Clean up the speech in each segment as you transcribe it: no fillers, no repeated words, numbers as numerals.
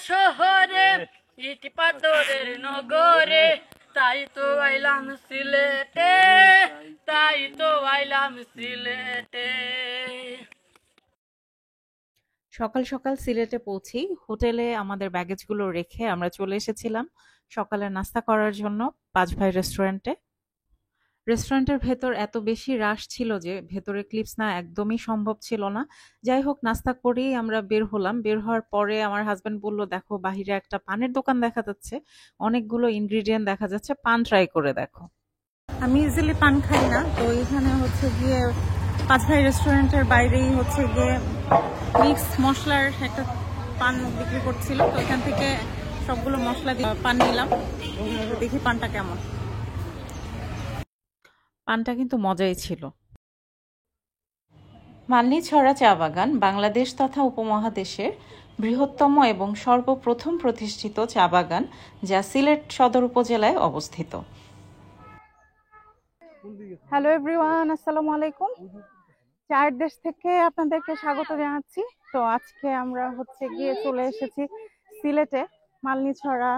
শহরে ইট পাথরের নগরে, তাই তো আইলাম সিলেটে, তাই তো আইলাম সিলেটে। সকাল সকাল সিলেটে পৌঁছেই হোটেলে আমাদের ব্যাগেজগুলো রেখে আমরা চলে এসেছিলাম সকালে নাস্তা করার জন্য পাঁচ ভাই রেস্টুরেন্টে। রেস্টুরেন্টের ভেতর এত বেশি রাশ ছিল যে ভেতরে ক্লিপস না একদমই সম্ভব ছিল না। যাই হোক, নাস্তা করেই আমরা বের হলাম। বের হওয়ার পরে আমার হাজবেন্ড বলল, দেখো বাহিরে একটা পানের দোকান দেখা যাচ্ছে, অনেকগুলো ইনগ্রিডিয়েন্ট দেখা যাচ্ছে, পান ট্রাই করে দেখো। আমি ইজিলি পান খাই না, তো এখানে হচ্ছে গিয়ে পাঁচ ভাই রেস্টুরেন্টের বাইরেই হচ্ছে গিয়ে মিক্স মশলার একটা পান বিক্রি করছিল, তো এখান থেকে সবগুলো মশলা দিয়ে পান নিলাম। দেখি পানটা কেমন। পানটা কিন্তু মজাই ছিল। মালনীছড়া চা বাগান বাংলাদেশ তথা উপমহাদেশের বৃহত্তম এবং সর্বপ্রথম প্রতিষ্ঠিত চা বাগান, যা সিলেট সদর উপজেলায় অবস্থিত। হ্যালো এভরিওয়ান, আসসালামু আলাইকুম। চার দেশ থেকে আপনাদেরকে স্বাগত জানাচ্ছি। তো আজকে আমরা হচ্ছে গিয়ে চলে এসেছি সিলেটে মালনীছড়া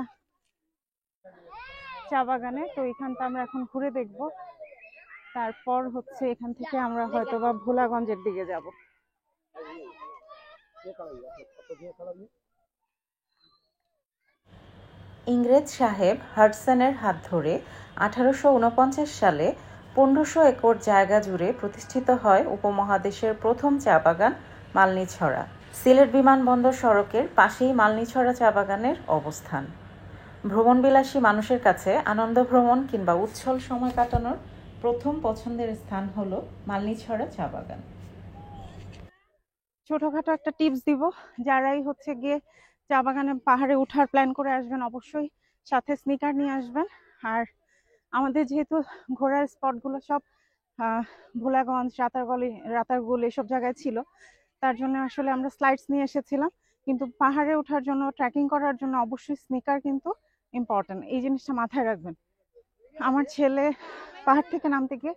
চা বাগানে। তো এখানটা আমরা এখন ঘুরে দেখব, তারপর হচ্ছে এখান থেকে আমরা হয়তো বা ভোলাগঞ্জের দিকে যাব। ইংরেজ সাহেব হাডসনের হাত ধরে 1849 সালে 1500 একর জায়গা জুড়ে প্রতিষ্ঠিত হয় উপমহাদেশের প্রথম চা বাগান মালনীছড়া। সিলেট বিমানবন্দর সড়কের পাশেই মালনীছড়া চা বাগানের অবস্থান। ভ্রমণবিলাসী মানুষের কাছে আনন্দ ভ্রমণ কিংবা উচ্ছল সময় কাটানোর প্রথম পছন্দের স্থান হলো মালনীছড়া চা বাগান। ছোটখাটো একটা টিপস দিব, যারাই হচ্ছে গিয়ে চা বাগানে পাহাড়ে ওঠার প্ল্যান করে আসবেন অবশ্যই সাথে স্নিকার নিয়ে আসবেন। আর আমাদের যেহেতু ঘোরার স্পটগুলো সব ভোলাগঞ্জ, রাতারগুল এসব জায়গায় ছিল, তার জন্য আসলে আমরা স্লাইডস নিয়ে এসেছিলাম। কিন্তু পাহাড়ে ওঠার জন্য, ট্রেকিং করার জন্য অবশ্যই স্নিকার কিন্তু ইম্পর্টেন্ট, এই জিনিসটা মাথায় রাখবেন। আমার ছেলে পাহাড় থেকে নামতে গিয়ে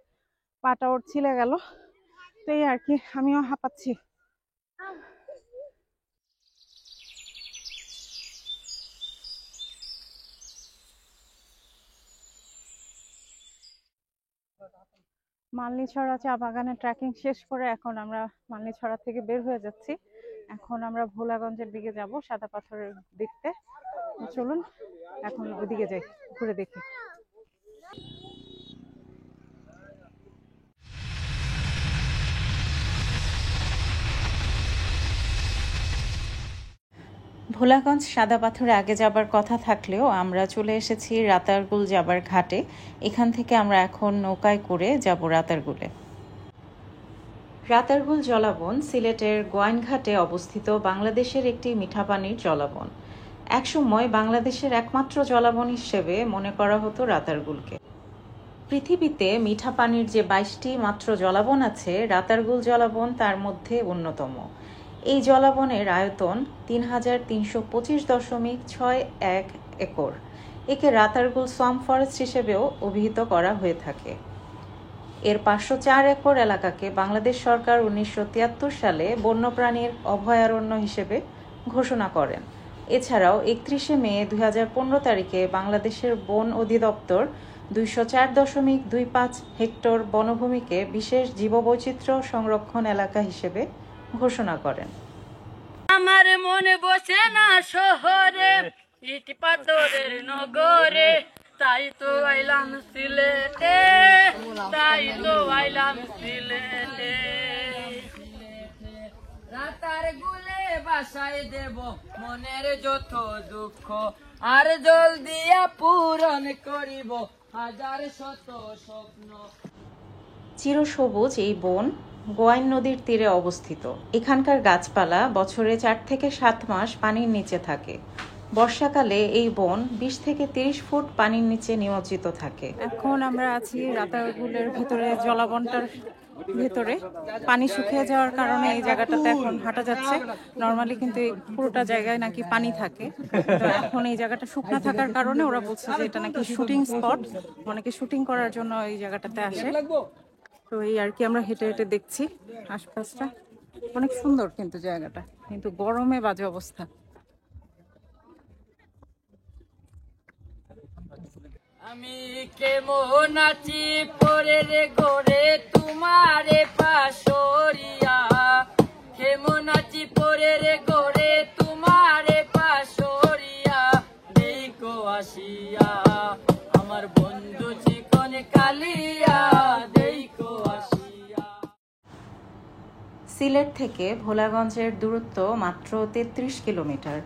পাটা ওর ছিলে গেল, তো এই আর কি, আমিও হাঁপাচ্ছি। মালনীছড়া চা বাগানে ট্রেকিং শেষ করে এখন আমরা মালনীছড়া থেকে বের হয়ে যাচ্ছি। এখন আমরা ভোলাগঞ্জের দিকে যাব, সাদা পাথরের দেখতে। চলুন এখন ওইদিকে যাই, ঘুরে দেখি। ভোলাগঞ্জ সাদা পাথরে আগে যাবার কথা থাকলেও আমরা চলে এসেছি রাতারগুল যাবার ঘাটে। এখান থেকে আমরা এখন নৌকায় করে যাব রাতারগুলে। রাতারগুল জলাবন সিলেটের গোয়াইনঘাটে অবস্থিত বাংলাদেশের একটি মিঠা পানির জলাবন। একসময় বাংলাদেশের একমাত্র জলাবন হিসেবে মনে করা হতো রাতারগুলকে। পৃথিবীতে মিঠা পানির যে 22টি মাত্র জলাবন আছে, রাতারগুল জলাবন তার মধ্যে অন্যতম। এই জলাবনের আয়তন 3325.61 একর। একে রাতারগুল সোয়াম্প ফরেস্ট হিসেবেও অভিহিত করা হয়ে থাকে। এর 504 একর এলাকাকে বাংলাদেশ সরকার 1973 সালে বন্যপ্রাণীর অভয়ারণ্য হিসেবে ঘোষণা করেন। এছাড়াও 31 মে 2015 তারিখে বাংলাদেশের বন অধিদপ্তর 204.25 হেক্টর বনভূমিকে বিশেষ জীববৈচিত্র্য সংরক্ষণ এলাকা হিসেবে ঘোষণা করেন। আমার মনে বসে না শহরে ইট পাথরের নগরে, তাই তো আইলাম সিলেটে, তাই তো আইলাম সিলেটে। রাতার গুলে বাসায় দেব মনের যত দুঃখ, আর জল দিয়া পূরণ করিব হাজার শত স্বপ্ন। চিরসবুজ এই বন গোয়াইন নদীর তীরে অবস্থিত। এখানকার গাছপালা বছরে 4 থেকে 7 মাস পানির নিচে থাকে। বর্ষাকালে এই বন 20 থেকে 30 ফুট পানির নিচে নিমজ্জিত থাকে। এখন আমরা আছি রাতারগুলের ভেতরে, জলাবনটার ভেতরে। পানি শুকিয়ে যাওয়ার কারণে এই জায়গাটাতে এখন হাঁটা যাচ্ছে। নর্মালি কিন্তু এই পুরোটা জায়গায় নাকি পানি থাকে, তো এখন এই জায়গাটা শুকনো থাকার কারণে ওরা বলছে যে এটা নাকি শুটিং স্পট, অনেকে শুটিং করার জন্য এই জায়গাটাতে আসে। তো এই আর কি, আমরা হেঁটে হেঁটে দেখছি আশপাশটা। অনেক সুন্দর কিন্তু জায়গাটা, কিন্তু গরমে বাজে অবস্থা। আমি কেমন আছি পরে রে গোরে তোমারে পাশরিয়া, কেমন আছি পরে রে গোরে তোমারে পাশরিয়া, দেখো আসিয়া আমার বন্ধু চিকন কালিয়া, দেখো আসিয়া। সিলেট থেকে ভোলাগঞ্জের দূরত্ব মাত্র 33 কিলোমিটার।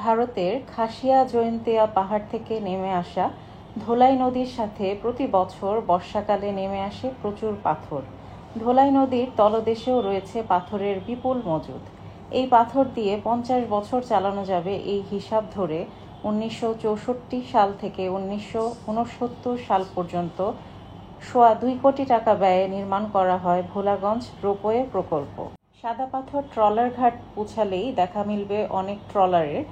ভারতের খাসিয়া জয়ন্তিয়া পাহাড় থেকে নেমে আসা ধোলাই নদীর সাথে প্রতি বছর বর্ষাকালে নেমে আসে প্রচুর পাথর। ধোলাই নদীর তলদেশেও রয়েছে পাথরের বিপুল মজুদ। এই পাথর দিয়ে 50 বছর চালানো যাবে এই হিসাব ধরে 1964 সাল থেকে 1969 সাল পর্যন্ত সোয়া 2 কোটি টাকা ব্যয়ে নির্মাণ করা হয় ভোলাগঞ্জ রোপওয়ে প্রকল্প। সাদা পাথর ট্রলার ঘাট পৌঁছালেই দেখা মিলবে অনেক ট্রলারের,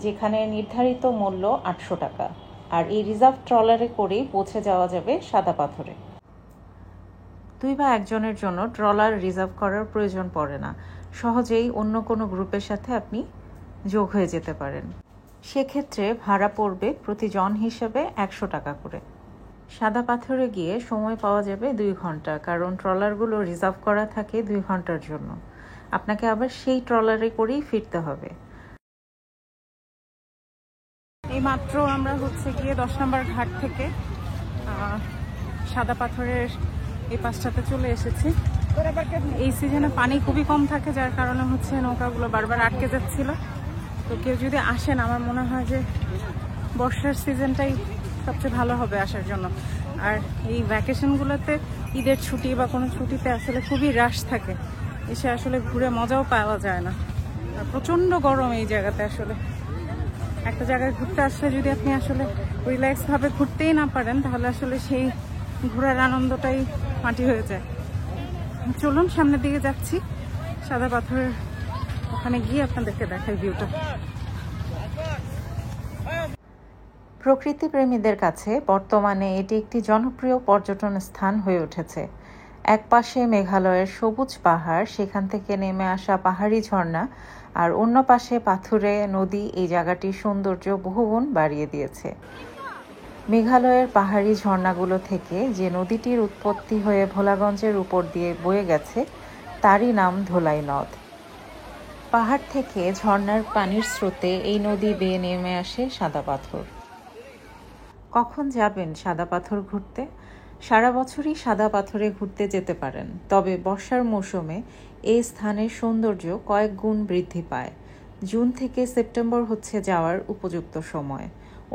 যেখানে নির্ধারিত মূল্য 800 টাকা। আর এই রিজার্ভ ট্রলারে করেই পৌঁছে যাওয়া যাবে সাদা পাথরে। 2 বা 1 জনের জন্য ট্রলার রিজার্ভ করার প্রয়োজন পড়ে না, সহজেই অন্য কোনো গ্রুপের সাথে আপনি যোগ হয়ে যেতে পারেন। সেক্ষেত্রে ভাড়া পড়বে প্রতি জন হিসেবে 100 টাকা করে। সাদা পাথরে গিয়ে সময় পাওয়া যাবে 2 ঘন্টা, কারণ ট্রলারগুলো রিজার্ভ করা থাকে 2 ঘন্টার জন্য। আপনাকে আবার সেই ট্রলারে করেই ফিরতে হবে। এই মাত্র আমরা গিয়ে 10 নম্বর ঘাট থেকে সাদা পাথরের এই পাশটাতে চলে এসেছি। এই সিজনে পানি খুবই কম থাকে, যার কারণে নৌকাগুলো বারবার আটকে যাচ্ছিল। তো কেউ যদি আসেন, আমার মনে হয় যে বর্ষার সিজনটাই সবচেয়ে ভালো হবে আসার জন্য। আর এই ভ্যাকেশনগুলোতে ঈদের ছুটি বা কোনো ছুটিতে আসলে খুবই রাশ থাকে, এসে আসলে ঘুরে মজাও পাওয়া যায় না। আর প্রচণ্ড গরম এই জায়গাতে। আসলে একটা জায়গায় ঘুরতে আসলে যদি আপনি আসলে রিল্যাক্সভাবে ঘুরতেই না পারেন, তাহলে আসলে সেই ঘোরার আনন্দটাই মাটি হয়ে যায়। চলুন সামনের দিকে যাচ্ছি, সাদা পাথরের ওখানে গিয়ে আপনাদেরকে দেখাই ভিউটা। প্রকৃতি প্রেমীদের কাছে বর্তমানে এটি একটি জনপ্রিয় পর্যটন স্থান হয়ে উঠেছে। এক পাশে মেঘালয়ের সবুজ পাহাড়, সেখান থেকে নেমে আসা পাহাড়ি ঝর্ণা, আর অন্য পাশে পাথুরে নদী এই জায়গাটির সৌন্দর্য বহুগুণ বাড়িয়ে দিয়েছে। মেঘালয়ের পাহাড়ি ঝর্ণাগুলো থেকে যে নদীটির উৎপত্তি হয়ে ভোলাগঞ্জের উপর দিয়ে বয়ে গেছে, তারই নাম ধোলাই নদ। পাহাড় থেকে ঝর্ণার পানির স্রোতে এই নদী বেয়ে নেমে আসে সাদা পাথর। কখন যাবেন সাদা পাথর ঘুরতে? সারা বছরই সাদা পাথরে ঘুরতে যেতে পারেন, তবে বর্ষার মৌসুমে এই স্থানের সৌন্দর্য কয়েক গুণ বৃদ্ধি পায়। জুন থেকে সেপ্টেম্বর যাওয়ার উপযুক্ত সময়।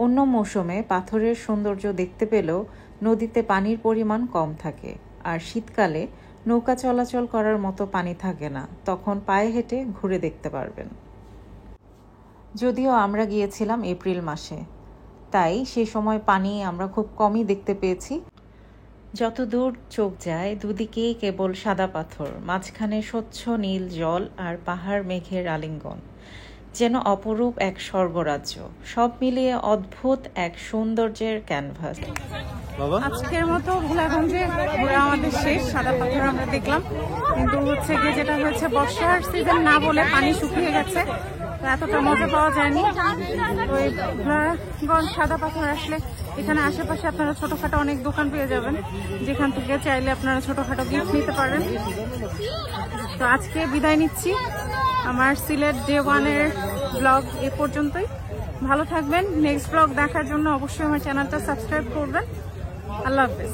অন্য মৌসুমে পাথরের সৌন্দর্য দেখতে পেলেও নদীতে পানির পরিমাণ কম থাকে, আর শীতকালে নৌকা চলাচল করার মতো পানি থাকে না, তখন পায়ে হেঁটে ঘুরে দেখতে পারবেন। যদিও আমরা গিয়েছিলাম এপ্রিল মাসে, তাই সে সময় পানি আমরা খুব কমই দেখতে পেয়েছি। যত দূর চোখ যায় দুদিকেই কেবল সাদা পাথর, মাঝখানে স্বচ্ছ নীল জল আর পাহাড় মেঘের আলিঙ্গন, যেন অপরূপ এক স্বর্গরাজ্য। সব মিলিয়ে অদ্ভুত এক সৌন্দর্যের ক্যানভাস। আজকের মতো ভোলাগঞ্জে ঘোরা আমাদের শেষ। সাদা পাথর আমরা দেখলাম, কিন্তু গিয়ে যেটা হয়েছে, বর্ষার সিজন না বলে পানি শুকিয়ে গেছে, এতটা মজা পাওয়া যায়নি। তো এই ভোলাগঞ্জ সাদা পাথর আসলে এখানে আশেপাশে আপনারা ছোটখাটো অনেক দোকান পেয়ে যাবেন, যেখান থেকে চাইলে আপনারা ছোটখাটো গিফট নিতে পারেন। তো আজকে বিদায় নিচ্ছি। আমার সিলেট ডে 1-এর ব্লগ এ পর্যন্তই। ভালো থাকবেন। নেক্সট ব্লগ দেখার জন্য অবশ্যই আমার চ্যানেলটা সাবস্ক্রাইব করবেন। আল্লাহ হাফেজ।